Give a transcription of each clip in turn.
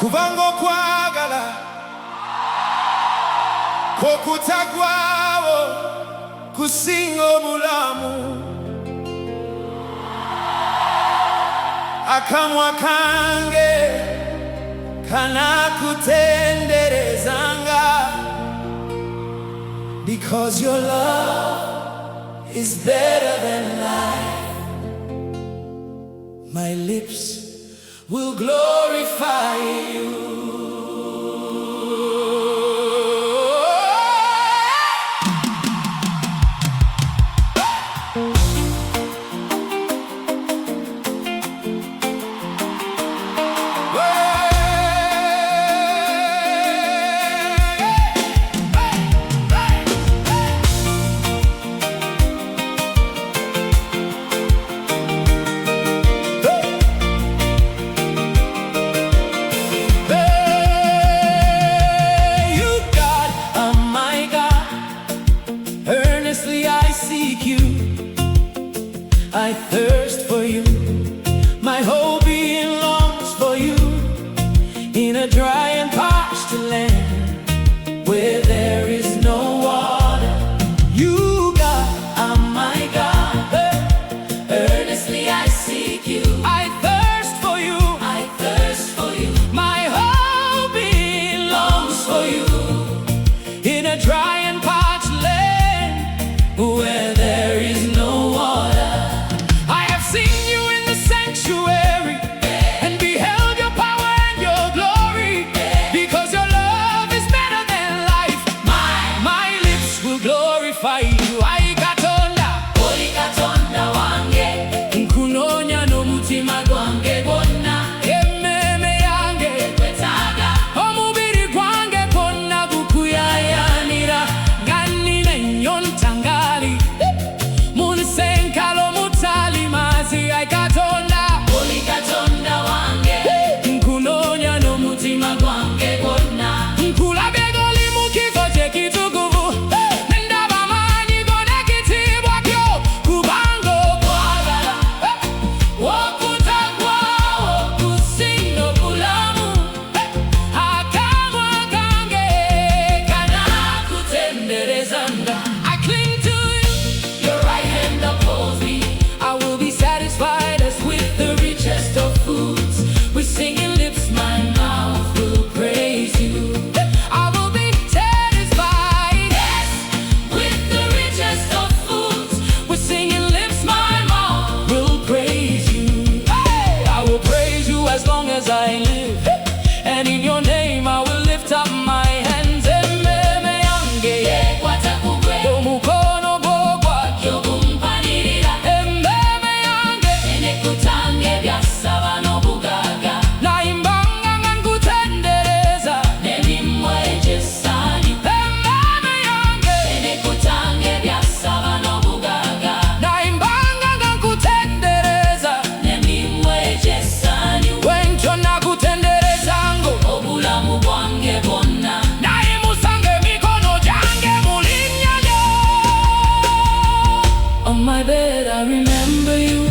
kubanga okwagala kw'okutagwawo kusinga obulamu. Akamwa kange kanakutenderezanga, because your love is better than life. My lips will glorify you. Earnestly I seek you, I thirst for you, my whole being longs for you, in a dry and parched land where there is no water. You, God, are my God. Earnestly I seek you, I thirst for you, I thirst for you, my whole being longs for you, in a dry and parched land where there is no water. I have seen you in the sanctuary and beheld your power and your glory, because your love is better than life. My lips will glorify you. Ayi Katonda, wange, nkunoonya n'omutima gwange gwonna, emmeeme yange, ekwetaaga, omubiri gwange gwonna gukuyaayaanira, nga nnina ennyo ntangali munsenkalo mutali mazi. Ayi Katonda, wange, nkunoonya n'omutima gwange gwonna, nkulabye g'oli mu kifo ky'ekitukuvu, ndaba amaanyi go n'ekitiibwa kyo, kubanga okwagala okutagwawo kusinga obulamu. Akamwa kange kanakutenderezanga. I cling to you, your right hand upholds me. I will be satisfied as with the richest of foods. With singing lips my mouth will praise you. I will be satisfied, yes, with the richest of foods. With singing lips my mouth will praise you. Hey! I will praise you as long as I live, and in your name I will lift up my hands. Emmeeme yange, omukono gwo gw'atyo gumpanirira, emmeeme yange, enekutange byasaba n'obugagga, nayimbanga nga nkutendereza, n'emimwa egy'essanyu. Emmeeme yange, enekutange byasaba n'obugagga, nayimbanga nga nkutendereza, n'emimwa egy'essanyu. Bwentyo nakutenderezanga obulamu bwange bwonna, nayimusanga emikono gyange mu linnya lyo. On my bed I remember you,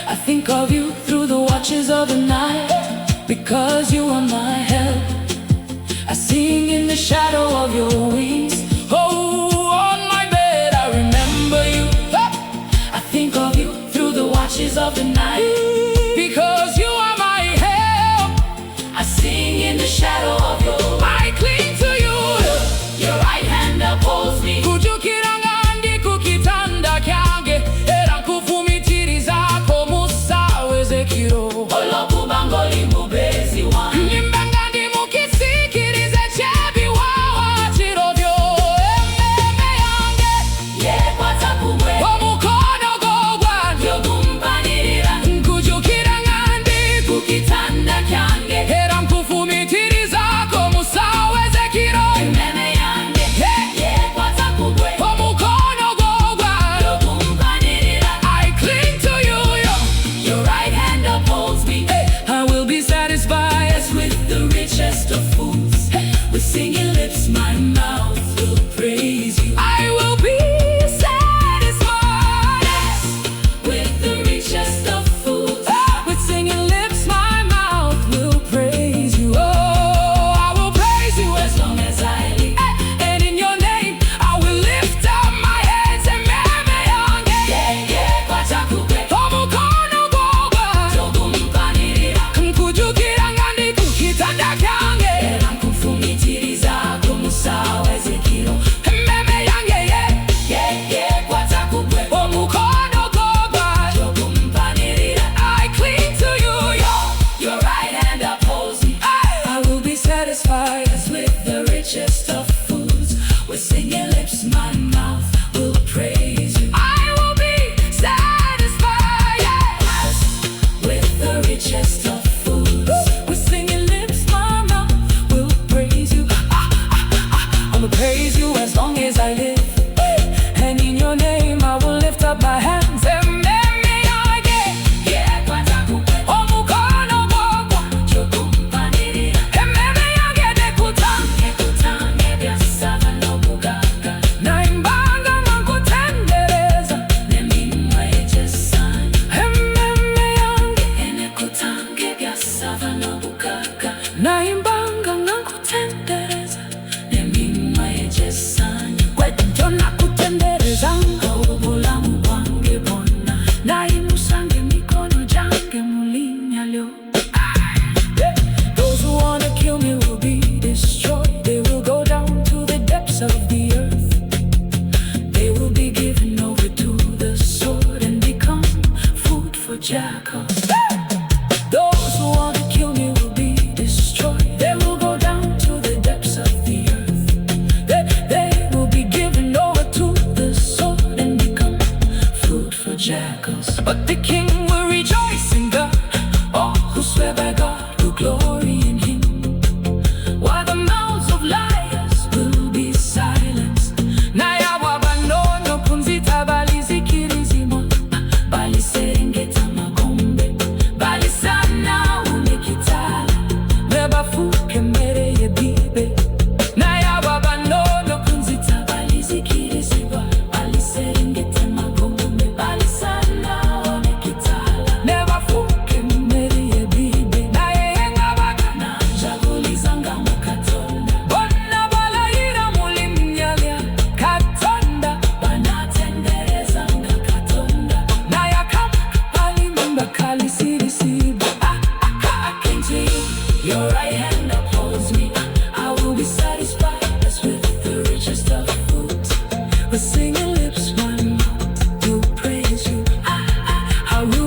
I think of you through the watches of the night, because you are my help. I sing in the shadow of your wings. Oh, on my bed I remember you, I think of you through the watches of the night, because you are my help. I sing in the shadow of your wings. I cling to you, your right hand upholds me. Kujukiranga ndi ku kitanda kyange, era nkufumitirizaako mu ssaawa ez'ekiro. Olw'okubanga oli mubeezi wange, nyimbanga ndi mu kisiikirize ky'ebiwaawaatiro byo. Emmeeme yange, yeekwata ku gwe, omukono gwo gw'atyo gumpanirira, nkujukiranga ndi ku kitanda kyange, era nkufumitirizaako mu ssaawa ez'ekiro. Those who